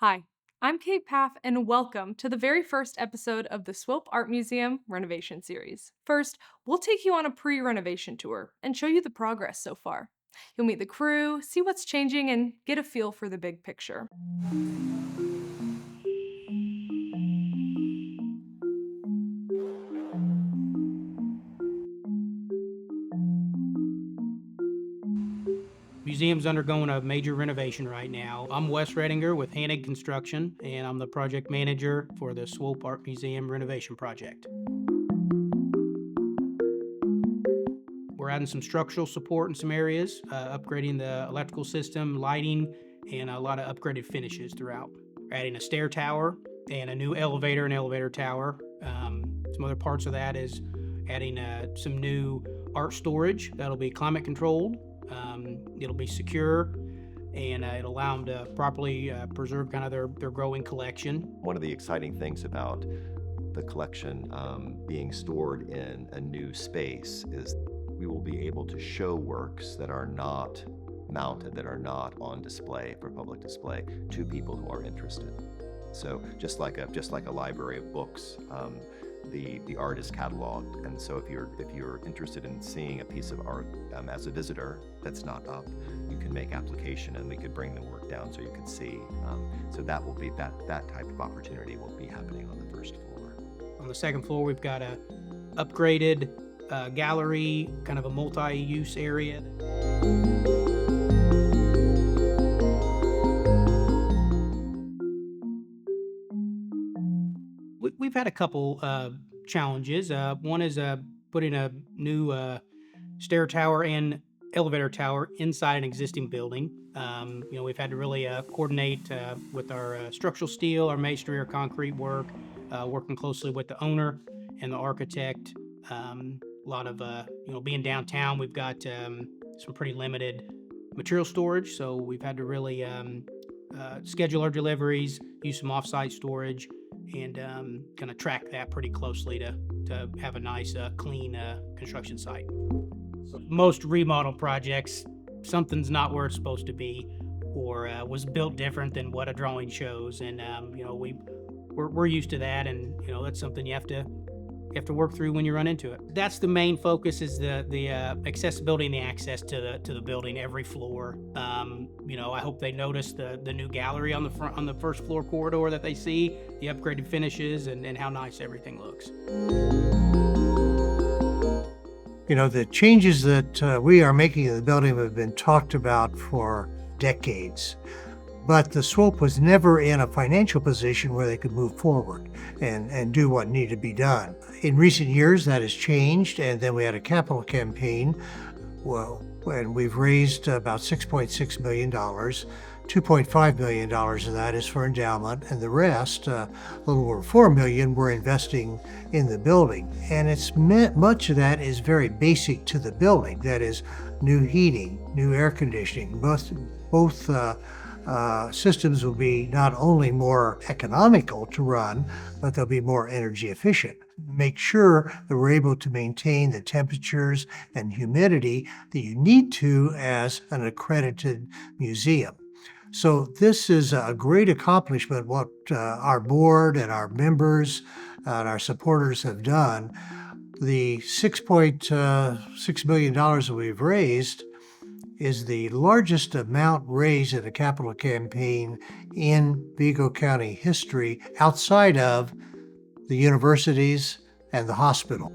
Hi, I'm Kate Paff, and welcome to the very first episode of the Swope Art Museum Renovation Series. First, we'll take you on a pre renovation tour and show you the progress so far. You'll meet the crew, see what's changing, and get a feel for the big picture. Museum's undergoing a major renovation right now. I'm Wes Redinger with Hanig Construction, and I'm the project manager for the Swope Art Museum renovation project. We're adding some structural support in some areas, upgrading the electrical system, lighting, and a lot of upgraded finishes throughout. We're adding a stair tower and a new elevator and elevator tower. Some other parts of that is adding some new art storage that'll be climate controlled. It'll be secure, and it'll allow them to properly preserve kind of their growing collection. One of the exciting things about the collection being stored in a new space is we will be able to show works that are not mounted, that are not on display for public display to people who are interested. So just like a library of books, the art is cataloged, and so if you're interested in seeing a piece of art as a visitor that's not up, you can make application, and we could bring the work down so you can see. So that will be that type of opportunity will be happening on the first floor. On the second floor, we've got a upgraded gallery, kind of a multi-use area. We've had a couple challenges. One is putting a new stair tower and elevator tower inside an existing building. We've had to really coordinate with our structural steel, our masonry, our concrete work, working closely with the owner and the architect. A lot of, being downtown, we've got some pretty limited material storage, so we've had to really schedule our deliveries, use some off-site storage, and kind of track that pretty closely to have a nice, clean construction site. Most remodel projects, something's not where it's supposed to be, or was built different than what a drawing shows, and we're used to that, and that's something you have to work through when you run into it. That's the main focus, is the accessibility and the access to the building, every floor. I hope they notice the new gallery on the first floor corridor that they see, the upgraded finishes, and how nice everything looks. The changes that we are making in the building have been talked about for decades. But the Swope was never in a financial position where they could move forward and do what needed to be done. In recent years, that has changed, and then we had a capital campaign. And we've raised about $6.6 million. $2.5 million of that is for endowment, and the rest, a little over $4 million, we're investing in the building. And much of that is very basic to the building. That is new heating, new air conditioning. Both systems will be not only more economical to run, but they'll be more energy efficient. Make sure that we're able to maintain the temperatures and humidity that you need to as an accredited museum. So this is a great accomplishment, what our board and our members and our supporters have done. The $6.6 million that we've raised is the largest amount raised in a capital campaign in Vigo County history, outside of the universities and the hospital.